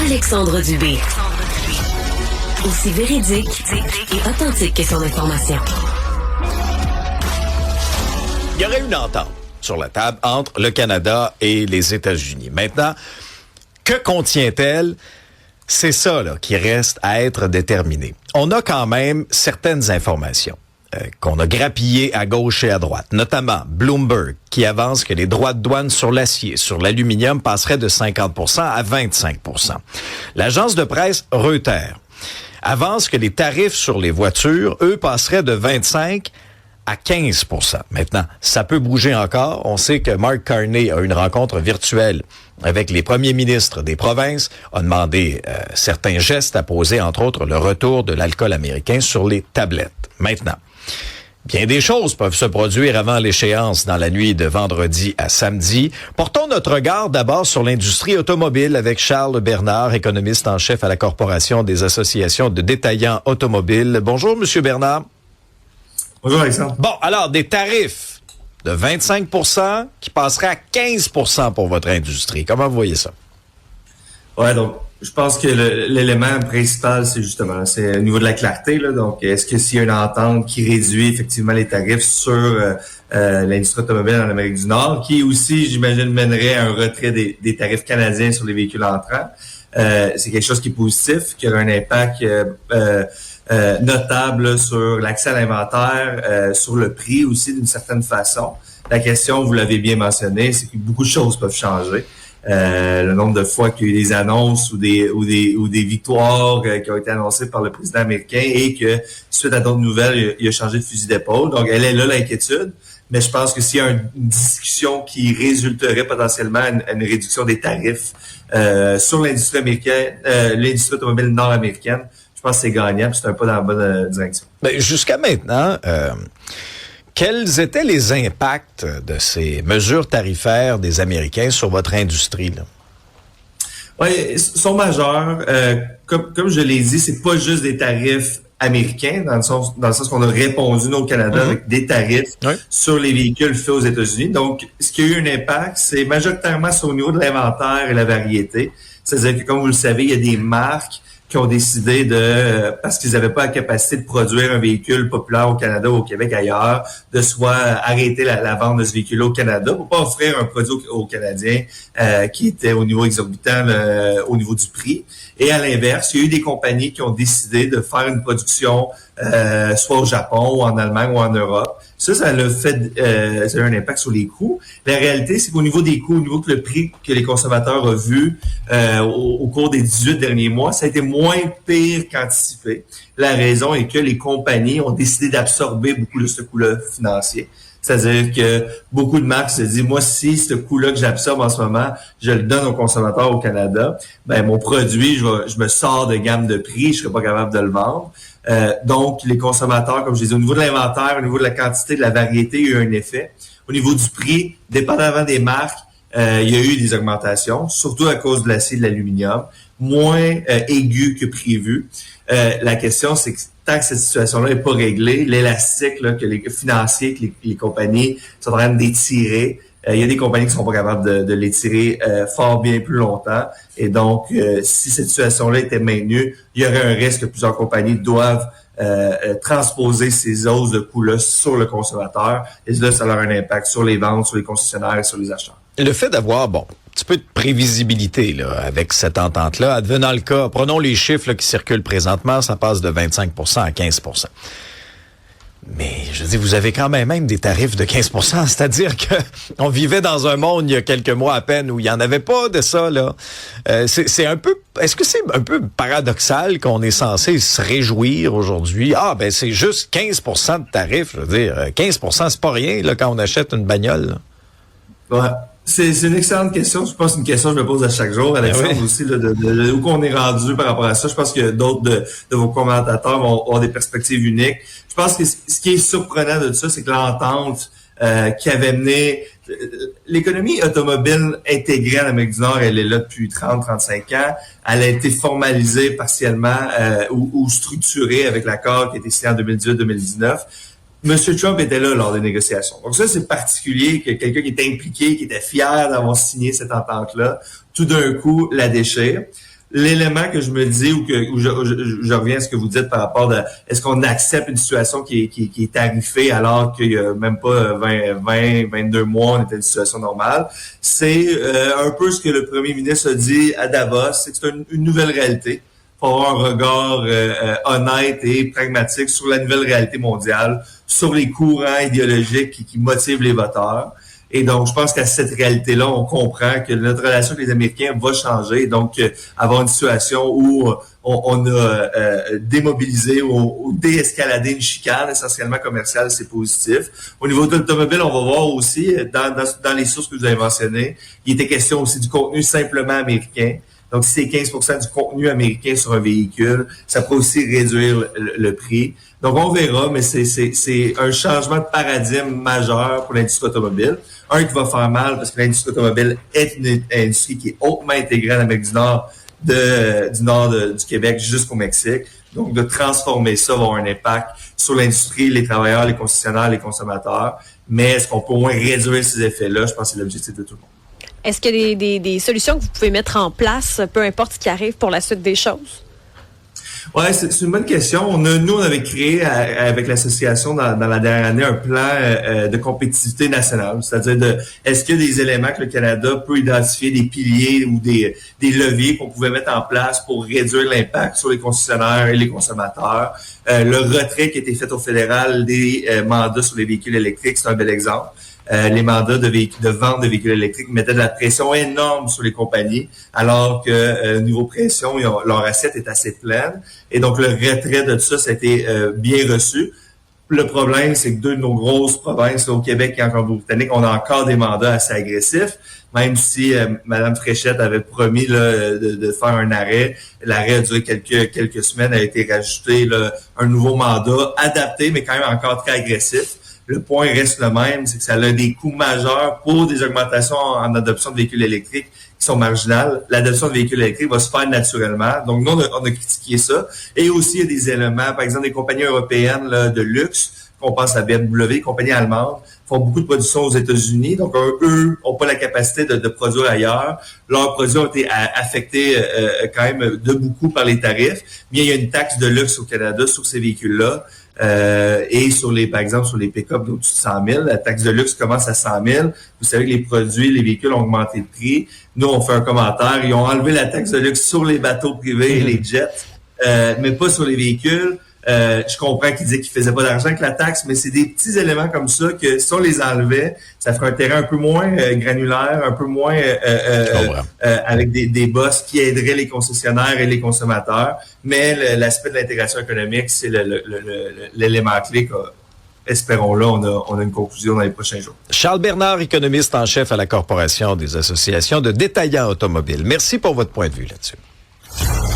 Alexandre Dubé. Aussi véridique et authentique que son information. Il y aurait une entente sur la table entre le Canada et les États-Unis. Maintenant, que contient-elle? C'est ça là, qui reste à être déterminé. On a quand même certaines informations qu'on a grappillées à gauche et à droite, notamment Bloomberg, qui avance que les droits de douane sur l'acier, sur l'aluminium passeraient de 50% à 25%. L'agence de presse Reuters avance que les tarifs sur les voitures, eux, passeraient de 25 à 15%. Maintenant, ça peut bouger encore. On sait que Mark Carney a eu une rencontre virtuelle avec les premiers ministres des provinces, a demandé certains gestes à poser, entre autres le retour de l'alcool américain sur les tablettes. Maintenant, bien des choses peuvent se produire avant l'échéance dans la nuit de vendredi à samedi. Portons notre regard d'abord sur l'industrie automobile avec Charles Bernard, économiste en chef à la Corporation des associations de détaillants automobiles. Bonjour, Monsieur Bernard. Bonjour, Alexandre. Bon, alors, des tarifs de 25% qui passeraient à 15% pour votre industrie. Comment vous voyez ça? Ouais, donc, je pense que l'élément principal, c'est au niveau de la clarté, là. Donc, est-ce que s'il y a une entente qui réduit effectivement les tarifs sur l'industrie automobile en Amérique du Nord, qui aussi, j'imagine, mènerait à un retrait des tarifs canadiens sur les véhicules entrants, c'est quelque chose qui est positif, qui aura un impact notable sur l'accès à l'inventaire, sur le prix aussi d'une certaine façon. La question, vous l'avez bien mentionné, c'est que beaucoup de choses peuvent changer. Le nombre de fois qu'il y a eu des annonces ou des victoires qui ont été annoncées par le président américain et que suite à d'autres nouvelles, il a changé de fusil d'épaule. Donc, elle est là l'inquiétude. Mais je pense que s'il y a une discussion qui résulterait potentiellement à une réduction des tarifs sur l'industrie américaine, l'industrie automobile nord-américaine, je pense que c'est gagnant, puis c'est un pas dans la bonne direction. Ben, jusqu'à maintenant, quels étaient les impacts de ces mesures tarifaires des Américains sur votre industrie, là? Oui, ils sont majeurs. Comme je l'ai dit, c'est pas juste des tarifs américains, dans le sens qu'on a répondu, nous, au Canada, avec des tarifs sur les véhicules faits aux États-Unis. Donc, ce qui a eu un impact, c'est majoritairement sur le niveau de l'inventaire et la variété. C'est-à-dire que, comme vous le savez, il y a des marques qui ont décidé parce qu'ils n'avaient pas la capacité de produire un véhicule populaire au Canada ou au Québec ailleurs, de soit arrêter la vente de ce véhicule au Canada pour pas offrir un produit aux Canadiens qui était au niveau exorbitant au niveau du prix. Et à l'inverse, il y a eu des compagnies qui ont décidé de faire une production soit au Japon ou en Allemagne ou en Europe. Ça a eu un impact sur les coûts. La réalité, c'est qu'au niveau des coûts, au niveau que le prix que les consommateurs ont vu au cours des 18 derniers mois, ça a été moins pire qu'anticipé. La raison est que les compagnies ont décidé d'absorber beaucoup de ce coût-là financier. C'est-à-dire que beaucoup de marques se disent, moi, si ce coût-là que j'absorbe en ce moment, je le donne aux consommateurs au Canada, ben mon produit, je me sors de gamme de prix, je serai pas capable de le vendre. Donc, les consommateurs, comme je disais, au niveau de l'inventaire, au niveau de la quantité, de la variété, il y a eu un effet. Au niveau du prix, dépendamment des marques, il y a eu des augmentations, surtout à cause de l'acier et de l'aluminium, moins aigu que prévu. La question, c'est que tant que cette situation-là n'est pas réglée, l'élastique là, que les financiers, que les compagnies sont en train d'étirer, il y a des compagnies qui sont pas capables de l'étirer fort bien plus longtemps. Et donc, si cette situation-là était maintenue, il y aurait un risque que plusieurs compagnies doivent transposer ces hausses de coûts-là sur le consommateur. Et là, ça a un impact sur les ventes, sur les concessionnaires et sur les acheteurs. Le fait d'avoir, un petit peu de prévisibilité là avec cette entente-là, advenant le cas, prenons les chiffres là, qui circulent présentement, ça passe de 25% à 15%. Mais, je dis, vous avez quand même des tarifs de 15%, c'est-à-dire que on vivait dans un monde il y a quelques mois à peine où il y en avait pas de ça, là. C'est un peu, est-ce que c'est un peu paradoxal qu'on est censé se réjouir aujourd'hui? Ah, ben, c'est juste 15% de tarifs, je veux dire. 15%, c'est pas rien, là, quand on achète une bagnole, là. Ouais. C'est une excellente question. Je pense que c'est une question que je me pose à chaque jour, Alexandre, aussi, là, de où qu'on est rendu par rapport à ça. Je pense que d'autres de vos commentateurs vont avoir des perspectives uniques. Je pense que ce qui est surprenant de ça, c'est que l'entente qui avait mené l'économie automobile intégrée en Amérique du Nord, elle est là depuis 30-35 ans. Elle a été formalisée partiellement ou structurée avec l'accord qui a été signé en 2018-2019. Monsieur Trump était là lors des négociations. Donc ça, c'est particulier que quelqu'un qui était impliqué, qui était fier d'avoir signé cette entente-là, tout d'un coup la déchire. l'élément que je me dis où je reviens à ce que vous dites par rapport à est-ce qu'on accepte une situation qui est tarifée alors qu'il y a même pas 22 mois, on était dans une situation normale, c'est un peu ce que le premier ministre a dit à Davos, c'est que c'est une nouvelle réalité. Il faut avoir un regard honnête et pragmatique sur la nouvelle réalité mondiale, sur les courants idéologiques qui motivent les voteurs. Et donc, je pense qu'à cette réalité-là, on comprend que notre relation avec les Américains va changer. Donc, avoir une situation où on a démobilisé ou déescaladé une chicane essentiellement commerciale, c'est positif. Au niveau de l'automobile, on va voir aussi, dans les sources que vous avez mentionnées, il était question aussi du contenu simplement américain. Donc, si c'est 15% du contenu américain sur un véhicule, ça peut aussi réduire le prix. Donc, on verra, mais c'est un changement de paradigme majeur pour l'industrie automobile. Un qui va faire mal parce que l'industrie automobile est une industrie qui est hautement intégrée en Amérique du Nord, du Québec jusqu'au Mexique. Donc, de transformer ça va avoir un impact sur l'industrie, les travailleurs, les concessionnaires, les consommateurs. Mais est-ce qu'on peut au moins réduire ces effets-là? Je pense que c'est l'objectif de tout le monde. Est-ce qu'il y a des solutions que vous pouvez mettre en place, peu importe ce qui arrive pour la suite des choses? Ouais, c'est une bonne question. On avait créé avec l'association dans la dernière année un plan de compétitivité nationale, c'est-à-dire est-ce qu'il y a des éléments que le Canada peut identifier, des piliers ou des leviers qu'on pouvait mettre en place pour réduire l'impact sur les concessionnaires et les consommateurs. Le retrait qui a été fait au fédéral des mandats sur les véhicules électriques, c'est un bel exemple. Les mandats de vente de véhicules électriques mettaient de la pression énorme sur les compagnies, alors que niveau pression, leur assiette est assez pleine. Et donc, le retrait de tout ça, ça a été bien reçu. Le problème, c'est que deux de nos grosses provinces, là, au Québec et en Colombie-Britannique, on a encore des mandats assez agressifs. Même si Mme Fréchette avait promis là, de faire un arrêt, l'arrêt a duré quelques semaines, a été rajouté là, un nouveau mandat adapté, mais quand même encore très agressif. Le point reste le même, c'est que ça a des coûts majeurs pour des augmentations en adoption de véhicules électriques qui sont marginales. L'adoption de véhicules électriques va se faire naturellement. Donc, nous, on a critiqué ça. Et aussi, il y a des éléments, par exemple, des compagnies européennes là, de luxe, qu'on pense à BMW, compagnies allemandes, font beaucoup de production aux États-Unis. Donc, eux n'ont pas la capacité de produire ailleurs. Leurs produits ont été affectés quand même de beaucoup par les tarifs. Mais il y a une taxe de luxe au Canada sur ces véhicules-là. Et par exemple, sur les pick-up d'au-dessus de 100 000, la taxe de luxe commence à 100 000. Vous savez que les véhicules ont augmenté de prix. Nous, on fait un commentaire. Ils ont enlevé la taxe de luxe sur les bateaux privés et les jets, mais pas sur les véhicules. Je comprends qu'ils disaient qu'ils faisaient pas d'argent avec la taxe, mais c'est des petits éléments comme ça que si on les enlevait, ça ferait un terrain un peu moins granulaire, un peu moins avec des bosses qui aideraient les concessionnaires et les consommateurs. Mais l'aspect de l'intégration économique, c'est l'élément clé. Espérons-le, on a une conclusion dans les prochains jours. Charles Bernard, économiste en chef à la Corporation des associations de détaillants automobiles. Merci pour votre point de vue là-dessus.